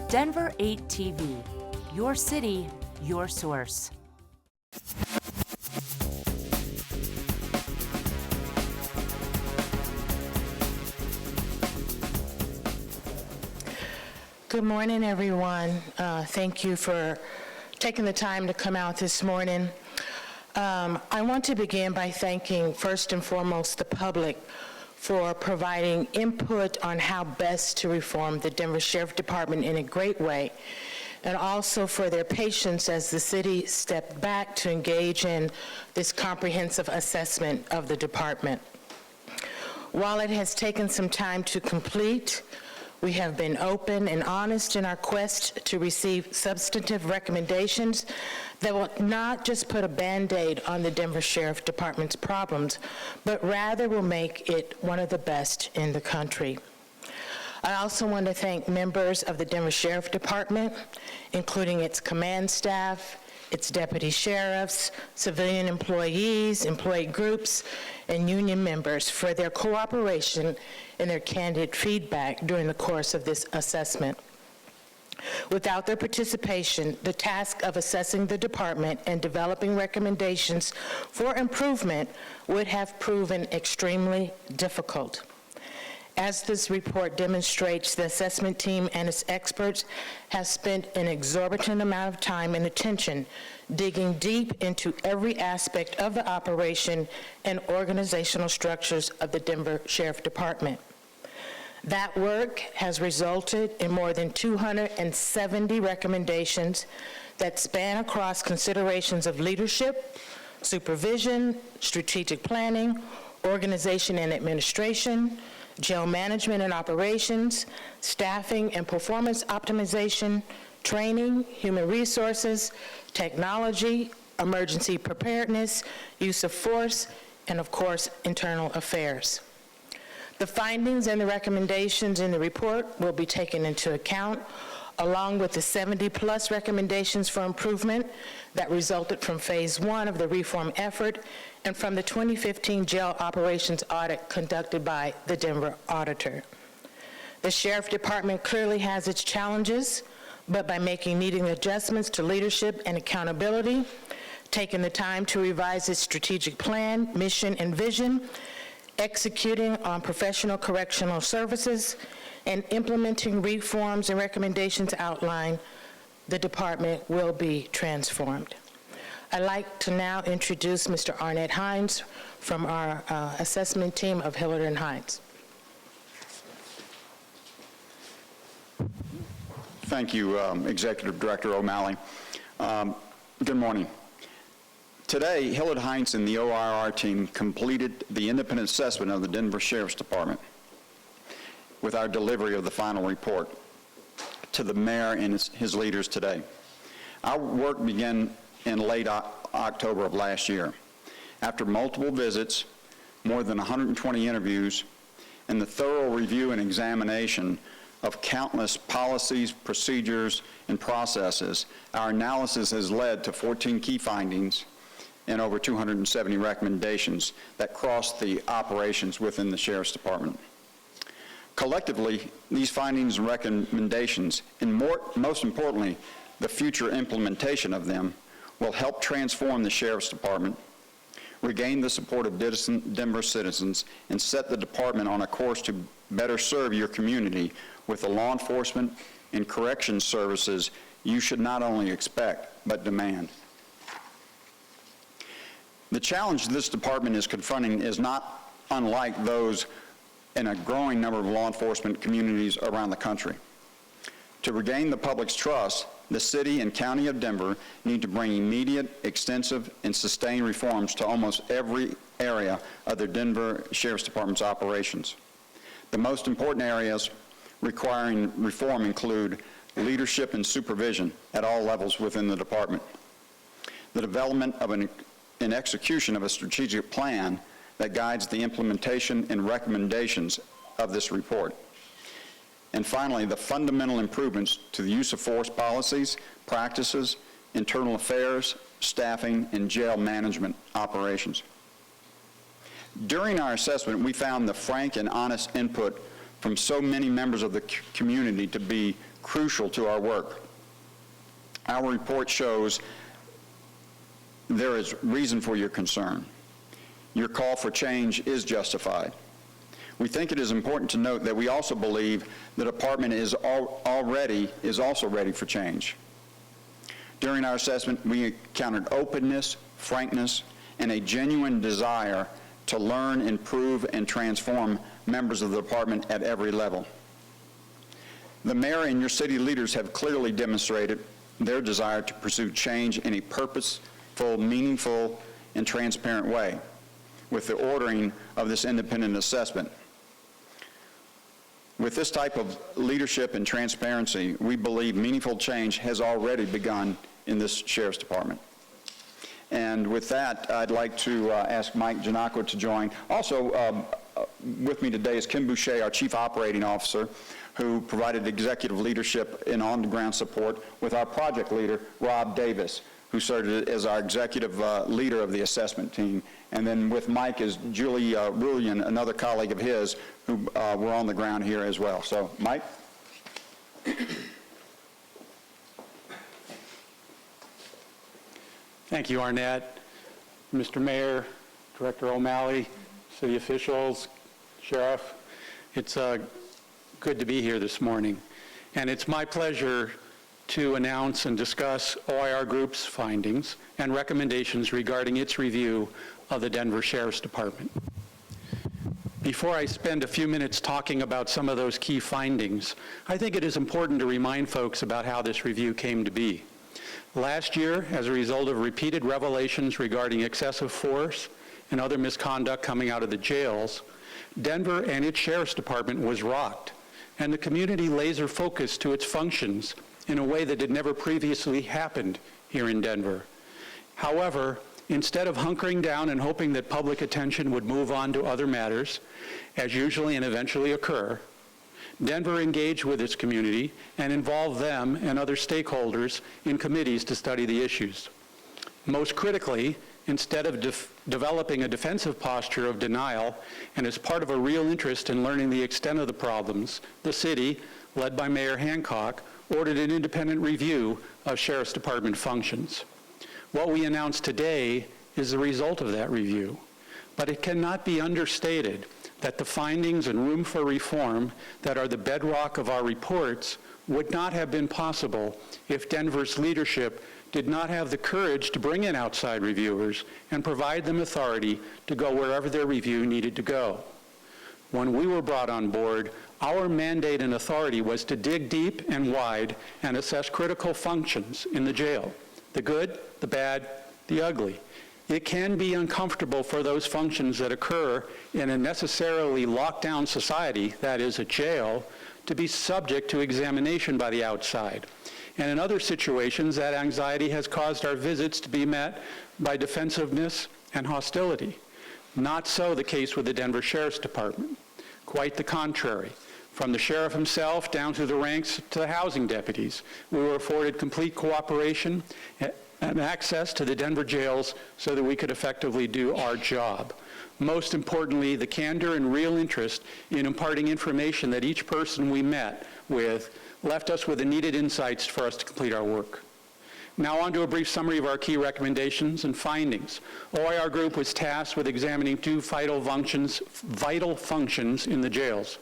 Denver 8 TV, your city, your source. Good morning, everyone. Thank you for taking the time to come out this morning. I want to begin by thanking, first and foremost, the public for providing input on how best to reform the Denver Sheriff Department in a great way, and also for their patience as the city stepped back to engage in this comprehensive assessment of the department. While it has taken some time to complete, we have been open and honest in our quest to receive substantive recommendations that will not just put a Band-Aid on the Denver Sheriff Department's problems, but rather will make it one of the best in the country. I also want to thank members of the Denver Sheriff Department, including its command staff, its deputy sheriffs, civilian employees, employee groups, and union members for their cooperation and their candid feedback during the course of this assessment. Without their participation, the task of assessing the department and developing recommendations for improvement would have proven extremely difficult. As this report demonstrates, the assessment team and its experts have spent an exorbitant amount of time and attention digging deep into every aspect of the operation and organizational structures of the Denver Sheriff Department. That work has resulted in more than 270 recommendations that span across considerations of leadership, supervision, strategic planning, organization and administration, jail management and operations, staffing and performance optimization, training, human resources, technology, emergency preparedness, use of force, and of course, internal affairs. The findings and the recommendations in the report will be taken into account, along with the 70+ recommendations for improvement that resulted from phase 1 of the reform effort and from the 2015 jail operations audit conducted by the Denver auditor. The Sheriff Department clearly has its challenges, but by making needed adjustments to leadership and accountability, taking the time to revise its strategic plan, mission, and vision, executing on professional correctional services, and implementing reforms and recommendations outlined, the department will be transformed. I'd like to now introduce Mr. Arnett Hines from our assessment team of Hillard and Hines. Thank you, Executive Director O'Malley. Good morning. Today, Hillard Hines and the OIR team completed the independent assessment of the Denver Sheriff's Department with our delivery of the final report to the mayor and his leaders today. Our work began in late October of last year. After multiple visits, more than 120 interviews, and the thorough review and examination of countless policies, procedures, and processes, our analysis has led to 14 key findings and over 270 recommendations that cross the operations within the Sheriff's Department. Collectively, these findings and recommendations, and most importantly, the future implementation of them, will help transform the Sheriff's Department, regain the support of Denver citizens, and set the department on a course to better serve your community with the law enforcement and corrections services you should not only expect, but demand. The challenge this department is confronting is not unlike those in a growing number of law enforcement communities around the country. To regain the public's trust, the city and county of Denver need to bring immediate, extensive, and sustained reforms to almost every area of the Denver Sheriff's Department's operations. The most important areas requiring reform include leadership and supervision at all levels within the department, the development of an execution of a strategic plan that guides the implementation and recommendations of this report, and finally, the fundamental improvements to the use of force policies, practices, internal affairs, staffing, and jail management operations. During our assessment, we found the frank and honest input from so many members of the community to be crucial to our work. Our report shows there is reason for your concern. Your call for change is justified. We think it is important to note that we also believe the department is also ready for change. During our assessment, we encountered openness, frankness, and a genuine desire to learn, improve, and transform members of the department at every level. The mayor and your city leaders have clearly demonstrated their desire to pursue change in a purposeful, meaningful, and transparent way with the ordering of this independent assessment. With this type of leadership and transparency, we believe meaningful change has already begun in this Sheriff's Department. And with that, I'd like to ask Mike Giannacco to join. Also with me today is Kim Boucher, our Chief Operating Officer, who provided executive leadership and on-the-ground support, with our project leader, Rob Davis, who served as our executive leader of the assessment team. And then with Mike is Julie Rullian, another colleague of his, who were on the ground here as well. So, Mike? Thank you, Arnett. Mr. Mayor, Director O'Malley, city officials, Sheriff, it's good to be here this morning. And it's my pleasure to announce and discuss OIR Group's findings and recommendations regarding its review of the Denver Sheriff's Department. Before I spend a few minutes talking about some of those key findings, I think it is important to remind folks about how this review came to be. Last year, as a result of repeated revelations regarding excessive force and other misconduct coming out of the jails, Denver and its Sheriff's Department was rocked, and the community laser focused to its functions in a way that had never previously happened here in Denver. However, instead of hunkering down and hoping that public attention would move on to other matters, as usually and eventually occur, Denver engaged with its community and involved them and other stakeholders in committees to study the issues. Most critically, instead of developing a defensive posture of denial and as part of a real interest in learning the extent of the problems, the city, led by Mayor Hancock, ordered an independent review of Sheriff's Department functions. What we announced today is the result of that review, but it cannot be understated that the findings and room for reform that are the bedrock of our reports would not have been possible if Denver's leadership did not have the courage to bring in outside reviewers and provide them authority to go wherever their review needed to go. When we were brought on board, our mandate and authority was to dig deep and wide and assess critical functions in the jail: the good, the bad, the ugly. It can be uncomfortable for those functions that occur in a necessarily locked-down society, that is, a jail, to be subject to examination by the outside. And in other situations, that anxiety has caused our visits to be met by defensiveness and hostility. Not so the case with the Denver Sheriff's Department. Quite the contrary. From the sheriff himself down through the ranks to the housing deputies, we were afforded complete cooperation and access to the Denver jails so that we could effectively do our job. Most importantly, the candor and real interest in imparting information that each person we met with left us with the needed insights for us to complete our work. Now on to a brief summary of our key recommendations and findings. OIR Group was tasked with examining two vital functions in the jails.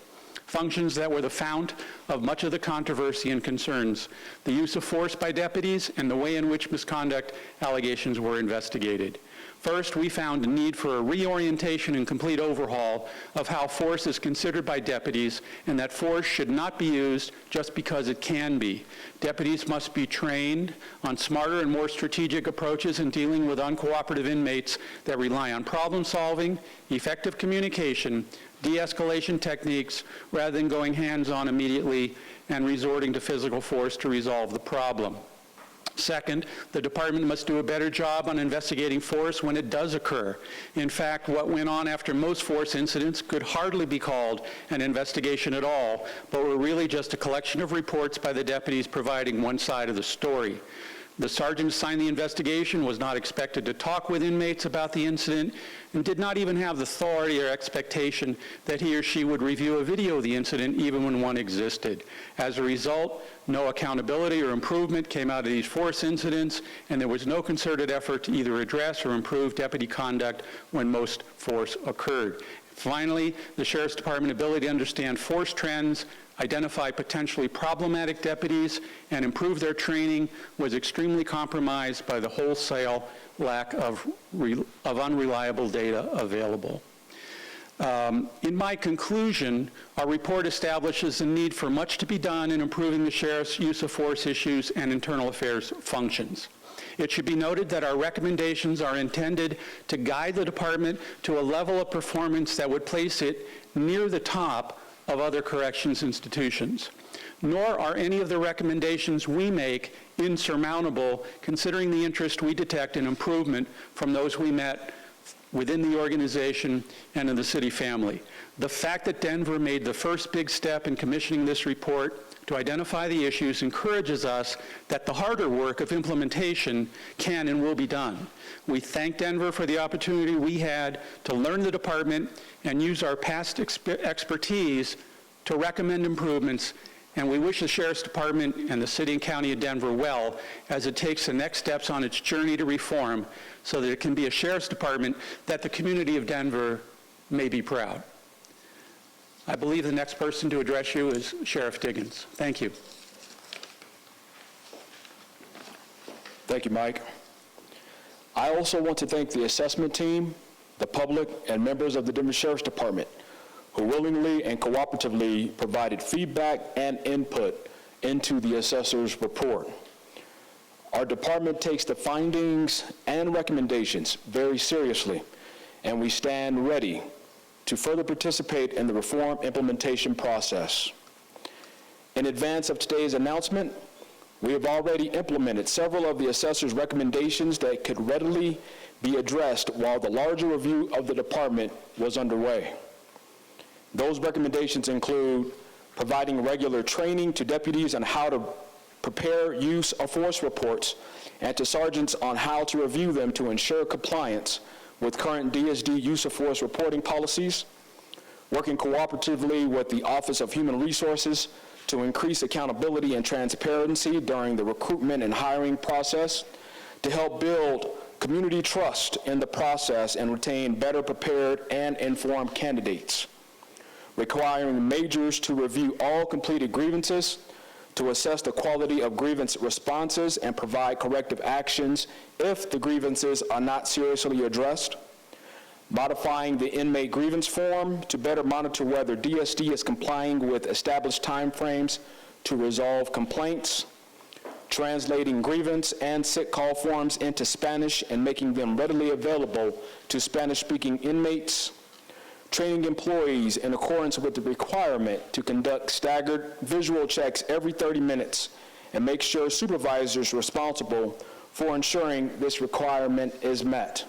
Functions that were the fount of much of the controversy and concerns: the use of force by deputies and the way in which misconduct allegations were investigated. First, we found a need for a reorientation and complete overhaul of how force is considered by deputies, and that force should not be used just because it can be. Deputies must be trained on smarter and more strategic approaches in dealing with uncooperative inmates that rely on problem solving, effective communication, de-escalation techniques, rather than going hands-on immediately and resorting to physical force to resolve the problem. Second, the department must do a better job on investigating force when it does occur. In fact, what went on after most force incidents could hardly be called an investigation at all, but were really just a collection of reports by the deputies providing one side of the story. The sergeant assigned the investigation was not expected to talk with inmates about the incident and did not even have the authority or expectation that he or she would review a video of the incident even when one existed. As a result, no accountability or improvement came out of these force incidents, and there was no concerted effort to either address or improve deputy conduct when most force occurred. Finally, the Sheriff's Department's ability to understand force trends, identify potentially problematic deputies, and improve their training was extremely compromised by the wholesale lack of unreliable data available. In my conclusion, our report establishes the need for much to be done in improving the sheriff's use of force issues and internal affairs functions. It should be noted that our recommendations are intended to guide the department to a level of performance that would place it near the top of other corrections institutions. Nor are any of the recommendations we make insurmountable, considering the interest we detect in improvement from those we met within the organization and in the city family. The fact that Denver made the first big step in commissioning this report to identify the issues encourages us that the harder work of implementation can and will be done. We thank Denver for the opportunity we had to learn the department and use our past expertise to recommend improvements, and we wish the Sheriff's Department and the City and County of Denver well as it takes the next steps on its journey to reform so that it can be a Sheriff's Department that the community of Denver may be proud. I believe the next person to address you is Sheriff Diggins. Thank you. Thank you, Mike. I also want to thank the assessment team, the public, and members of the Denver Sheriff's Department who willingly and cooperatively provided feedback and input into the assessor's report. Our department takes the findings and recommendations very seriously, and we stand ready to further participate in the reform implementation process. In advance of today's announcement, we have already implemented several of the assessor's recommendations that could readily be addressed while the larger review of the department was underway. Those recommendations include providing regular training to deputies on how to prepare use of force reports and to sergeants on how to review them to ensure compliance with current DSD use of force reporting policies, working cooperatively with the Office of Human Resources to increase accountability and transparency during the recruitment and hiring process, to help build community trust in the process and retain better prepared and informed candidates, requiring majors to review all completed grievances, to assess the quality of grievance responses and provide corrective actions if the grievances are not seriously addressed, modifying the inmate grievance form to better monitor whether DSD is complying with established timeframes to resolve complaints, translating grievance and sick call forms into Spanish and making them readily available to Spanish-speaking inmates, training employees in accordance with the requirement to conduct staggered visual checks every 30 minutes and make sure supervisors responsible for ensuring this requirement is met,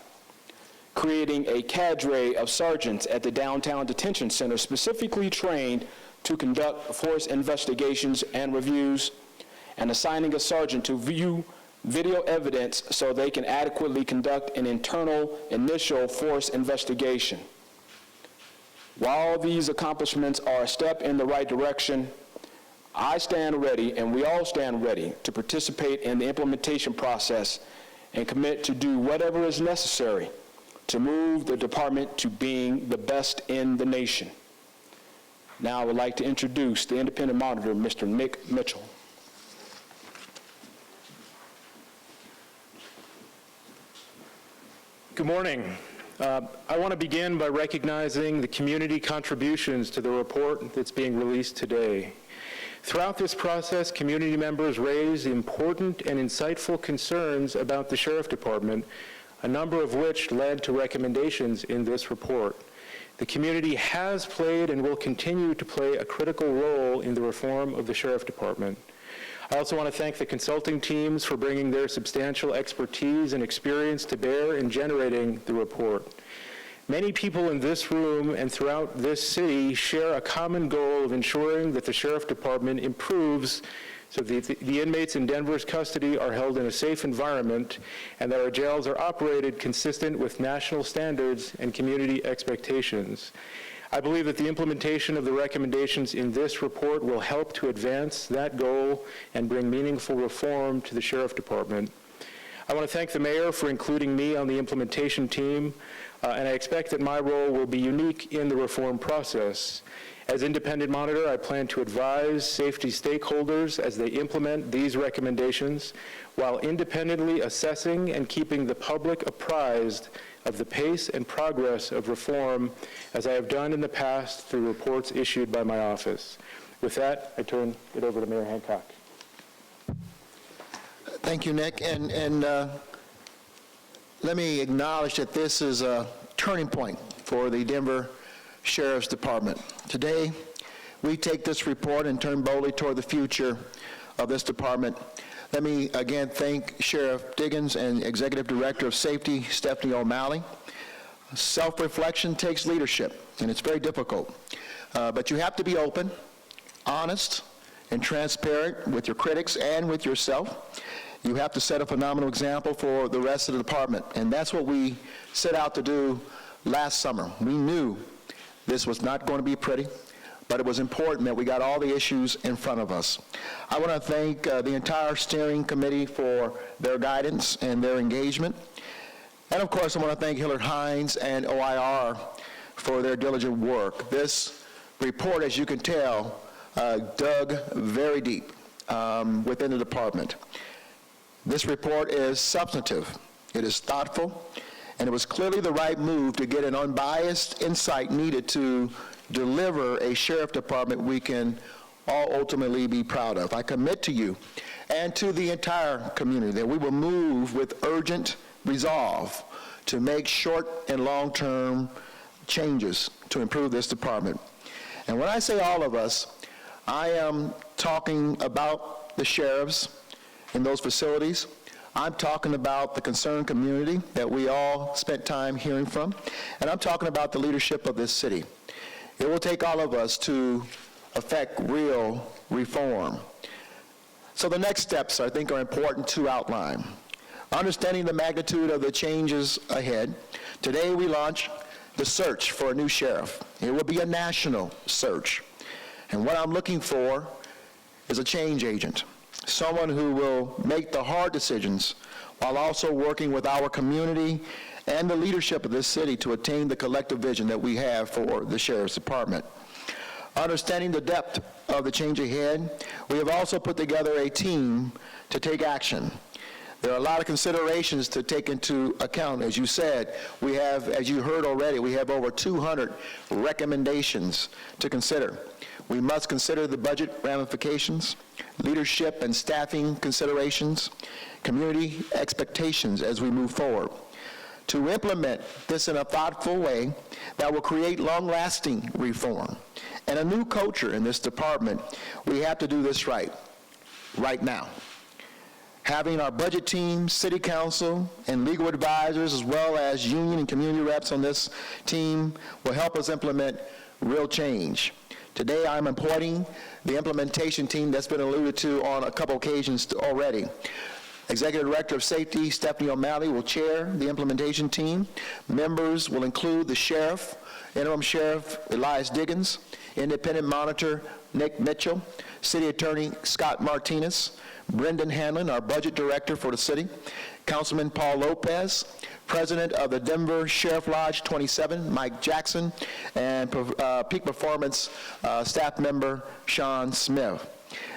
creating a cadre of sergeants at the downtown detention center specifically trained to conduct force investigations and reviews, and assigning a sergeant to view video evidence so they can adequately conduct an internal initial force investigation. While these accomplishments are a step in the right direction, I stand ready, and we all stand ready, to participate in the implementation process and commit to do whatever is necessary to move the department to being the best in the nation. Now I would like to introduce the independent monitor, Mr. Nick Mitchell. Good morning. I want to begin by recognizing the community contributions to the report that's being released today. Throughout this process, community members raised important and insightful concerns about the Sheriff Department, a number of which led to recommendations in this report. The community has played and will continue to play a critical role in the reform of the Sheriff Department. I also want to thank the consulting teams for bringing their substantial expertise and experience to bear in generating the report. Many people in this room and throughout this city share a common goal of ensuring that the Sheriff Department improves so the inmates in Denver's custody are held in a safe environment, and that our jails are operated consistent with national standards and community expectations. I believe that the implementation of the recommendations in this report will help to advance that goal and bring meaningful reform to the Sheriff Department. I want to thank the mayor for including me on the implementation team, and I expect that my role will be unique in the reform process. As independent monitor, I plan to advise safety stakeholders as they implement these recommendations, while independently assessing and keeping the public apprised of the pace and progress of reform, as I have done in the past through reports issued by my office. With that, I turn it over to Mayor Hancock. Thank you, Nick. And let me acknowledge that this is a turning point for the Denver Sheriff's Department. Today, we take this report and turn boldly toward the future of this department. Let me again thank Sheriff Diggins and Executive Director of Safety, Stephanie O'Malley. Self-reflection takes leadership, and it's very difficult. But you have to be open, honest, and transparent with your critics and with yourself. You have to set a phenomenal example for the rest of the department, and that's what we set out to do last summer. We knew this was not going to be pretty, but it was important that we got all the issues in front of us. I want to thank the entire steering committee for their guidance and their engagement. And of course, I want to thank Hillard Hines and OIR for their diligent work. This report, as you can tell, dug very deep within the department. This report is substantive, it is thoughtful, and it was clearly the right move to get an unbiased insight needed to deliver a sheriff department we can all ultimately be proud of. I commit to you and to the entire community that we will move with urgent resolve to make short and long-term changes to improve this department. And when I say all of us, I am talking about the sheriffs in those facilities. I'm talking about the concerned community that we all spent time hearing from, and I'm talking about the leadership of this city. It will take all of us to affect real reform. So the next steps, I think, are important to outline. Understanding the magnitude of the changes ahead, today we launch the search for a new sheriff. It will be a national search. And what I'm looking for is a change agent, someone who will make the hard decisions while also working with our community and the leadership of this city to attain the collective vision that we have for the Sheriff's Department. Understanding the depth of the change ahead, we have also put together a team to take action. There are a lot of considerations to take into account. As you said, we have, as you heard already, we have over 200 recommendations to consider. We must consider the budget ramifications, leadership and staffing considerations, community expectations as we move forward. To implement this in a thoughtful way that will create long-lasting reform and a new culture in this department, we have to do this right now. Having our budget team, city council, and legal advisors, as well as union and community reps on this team, will help us implement real change. Today, I'm appointing the implementation team that's been alluded to on a couple occasions already. Executive Director of Safety, Stephanie O'Malley, will chair the implementation team. Members will include the Sheriff, Interim Sheriff Elias Diggins, Independent Monitor Nick Mitchell, City Attorney Scott Martinez, Brendan Hanlon, our Budget Director for the city, Councilman Paul Lopez, President of the Denver Sheriff Lodge 27, Mike Jackson, and Peak Performance staff member Sean Smith.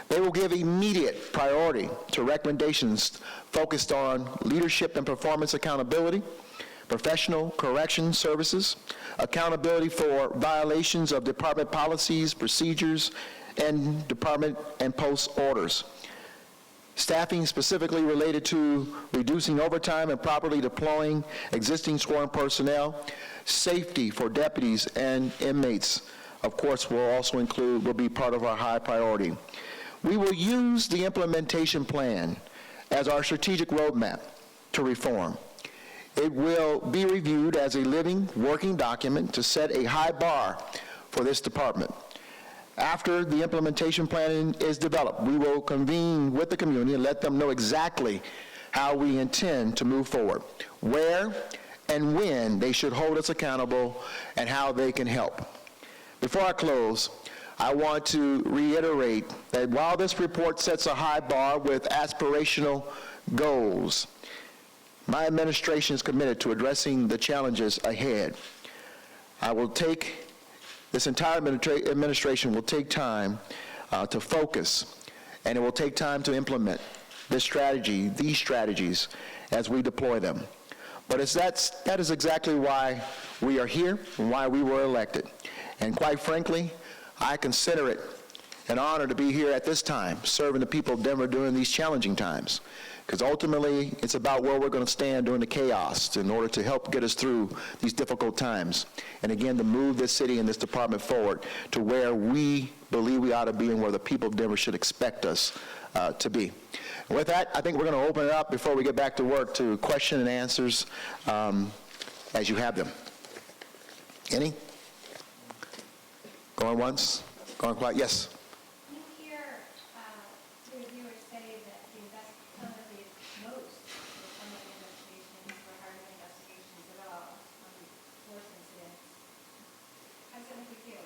They will give immediate priority to recommendations focused on leadership and performance accountability, professional correction services, accountability for violations of department policies, procedures, and department and post orders. Staffing specifically related to reducing overtime and properly deploying existing sworn personnel. Safety for deputies and inmates, of course, will be part of our high priority. We will use the implementation plan as our strategic roadmap to reform. It will be reviewed as a living, working document to set a high bar for this department. After the implementation plan is developed, we will convene with the community and let them know exactly how we intend to move forward, where and when they should hold us accountable, and how they can help. Before I close, I want to reiterate that while this report sets a high bar with aspirational goals, my administration is committed to addressing the challenges ahead. This entire administration will take time to focus, and it will take time to implement these strategies as we deploy them. But that is exactly why we are here and why we were elected. And quite frankly, I consider it an honor to be here at this time, serving the people of Denver during these challenging times. Because ultimately, it's about where we're going to stand during the chaos in order to help get us through these difficult times. And again, to move this city and this department forward to where we believe we ought to be and where the people of Denver should expect us to be. And with that, I think we're going to open it up before we get back to work to question and answers as you have them. Any? Going once? Going quiet? Yes. You hear the reviewers say that some of the most of some of the investigations were hardly investigations at all on force incidents. How does that make you feel?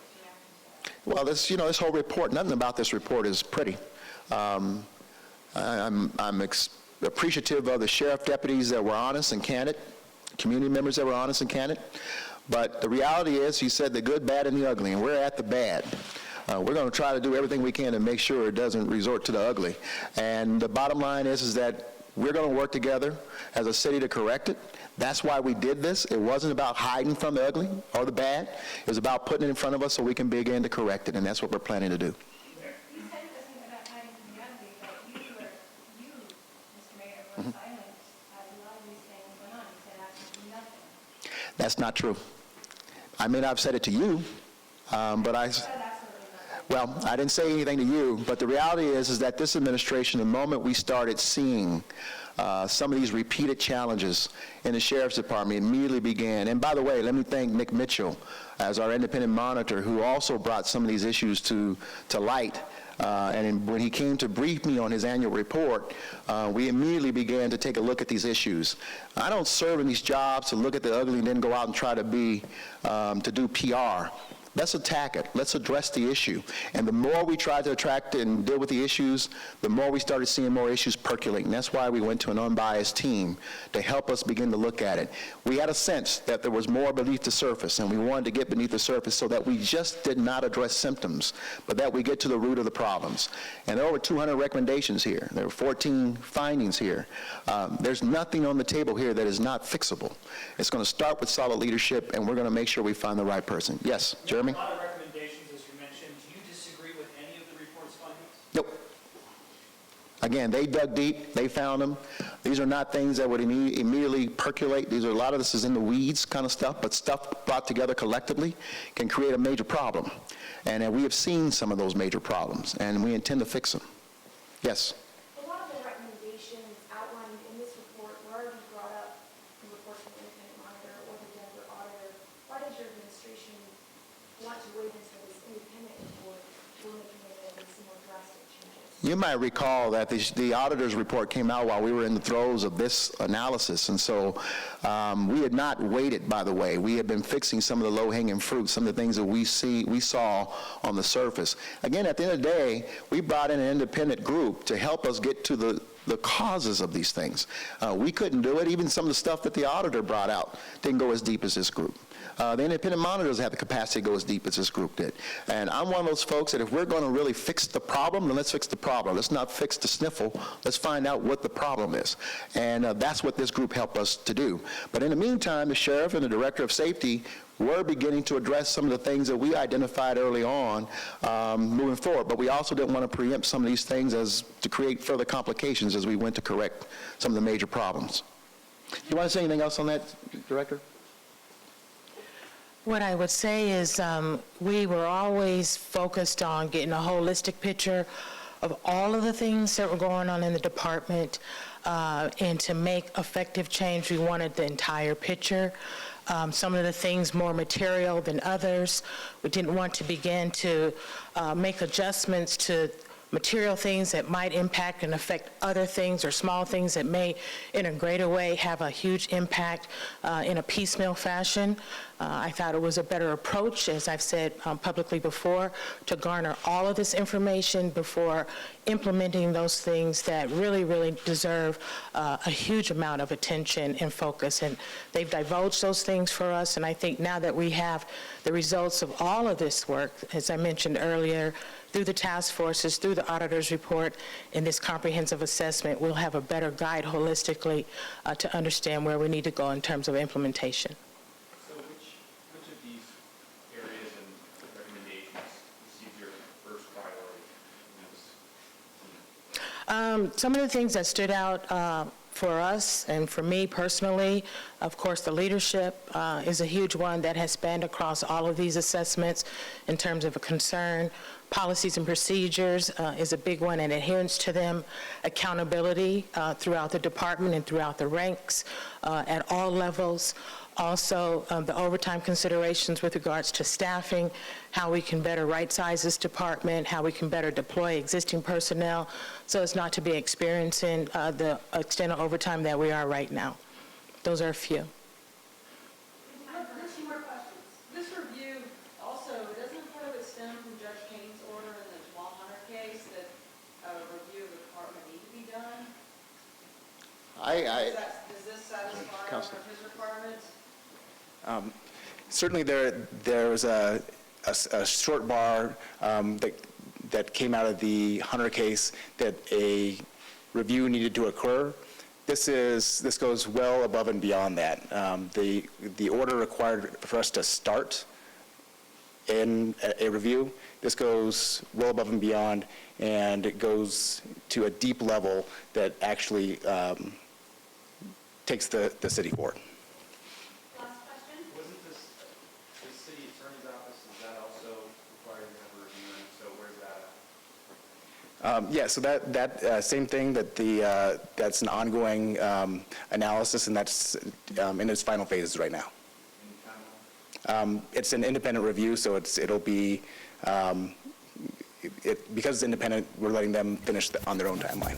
What's your reaction to that? Well, this whole report, nothing about this report is pretty. I'm appreciative of the sheriff deputies that were honest and candid, community members that were honest and candid. But the reality is, he said the good, bad, and the ugly, and we're at the bad. We're going to try to do everything we can to make sure it doesn't resort to the ugly. And the bottom line is that we're going to work together as a city to correct it. That's why we did this. It wasn't about hiding from the ugly or the bad. It was about putting it in front of us so we can begin to correct it, and that's what we're planning to do. You said it wasn't about hiding from the ugly, but you, Mr. Mayor, were silent as a lot of these things went on. You said absolutely nothing. That's not true. I may not have said it to you, but I didn't say anything to you, but the reality is that this administration, the moment we started seeing some of these repeated challenges in the Sheriff's Department, immediately began. And by the way, let me thank Nick Mitchell as our independent monitor, who also brought some of these issues to light. And when he came to brief me on his annual report, we immediately began to take a look at these issues. I don't serve in these jobs to look at the ugly and then go out and try to do PR. Let's attack it. Let's address the issue. And the more we try to attract and deal with the issues, the more we started seeing more issues percolating. That's why we went to an unbiased team to help us begin to look at it. We had a sense that there was more beneath the surface, and we wanted to get beneath the surface so that we just did not address symptoms, but that we get to the root of the problems. And there are over 200 recommendations here. There are 14 findings here. There's nothing on the table here that is not fixable. It's going to start with solid leadership, and we're going to make sure we find the right person. Yes, Jeremy? A lot of recommendations, as you mentioned. Do you disagree with any of the report's findings? Nope. Again, they dug deep. They found them. These are not things that would immediately percolate. A lot of this is in the weeds kind of stuff, but stuff brought together collectively can create a major problem. And we have seen some of those major problems, and we intend to fix them. Yes? A lot of the recommendations outlined in this report were already brought up in reports from the independent monitor or the Denver auditor. Why does your administration want to wait until this independent report before making some more drastic changes? You might recall that the auditor's report came out while we were in the throes of this analysis, and so we had not waited, by the way. We had been fixing some of the low-hanging fruit, some of the things that we saw on the surface. Again, at the end of the day, we brought in an independent group to help us get to the causes of these things. We couldn't do it. Even some of the stuff that the auditor brought out didn't go as deep as this group. The independent monitors have the capacity to go as deep as this group did. And I'm one of those folks that if we're going to really fix the problem, then let's fix the problem. Let's not fix the sniffle. Let's find out what the problem is. And that's what this group helped us to do. But in the meantime, the sheriff and the director of safety were beginning to address some of the things that we identified early on moving forward. But we also didn't want to preempt some of these things to create further complications as we went to correct some of the major problems. You want to say anything else on that, Director? What I would say is we were always focused on getting a holistic picture of all of the things that were going on in the department, and to make effective change, we wanted the entire picture. some of the things more material than others. We didn't want to begin to make adjustments to material things that might impact and affect other things, or small things that may, in a greater way, have a huge impact in a piecemeal fashion. I thought it was a better approach, as I've said publicly before, to garner all of this information before implementing those things that really, really deserve a huge amount of attention and focus. And they've divulged those things for us, and I think now that we have the results of all of this work, as I mentioned earlier, through the task forces, through the auditor's report, and this comprehensive assessment, we'll have a better guide holistically to understand where we need to go in terms of implementation. So which of these areas and recommendations received your first priority? Some of the things that stood out for us and for me personally, of course, the leadership is a huge one that has spanned across all of these assessments in terms of a concern. Policies and procedures is a big one, and adherence to them. Accountability throughout the department and throughout the ranks at all levels. Also, the overtime considerations with regards to staffing, how we can better right-size this department, how we can better deploy existing personnel so as not to be experiencing the extent of overtime that we are right now. Those are a few. There's some more questions. This review also, doesn't part of it stem from Judge Kane's order in the Jamal Hunter case that a review of the department need to be done? Does this satisfy one of his requirements? Certainly there was a short bar that came out of the Hunter case that a review needed to occur. This goes well above and beyond that. The order required for us to start in a review. This goes well above and beyond, and it goes to a deep level that actually takes the city forward. Last question? Wasn't the city attorney's office, is that also required to have a review, and so where's that at? Yeah, so that same thing, that's an ongoing analysis, and that's in its final phases right now. It's an independent review, so it'll be, because it's independent, we're letting them finish on their own timeline.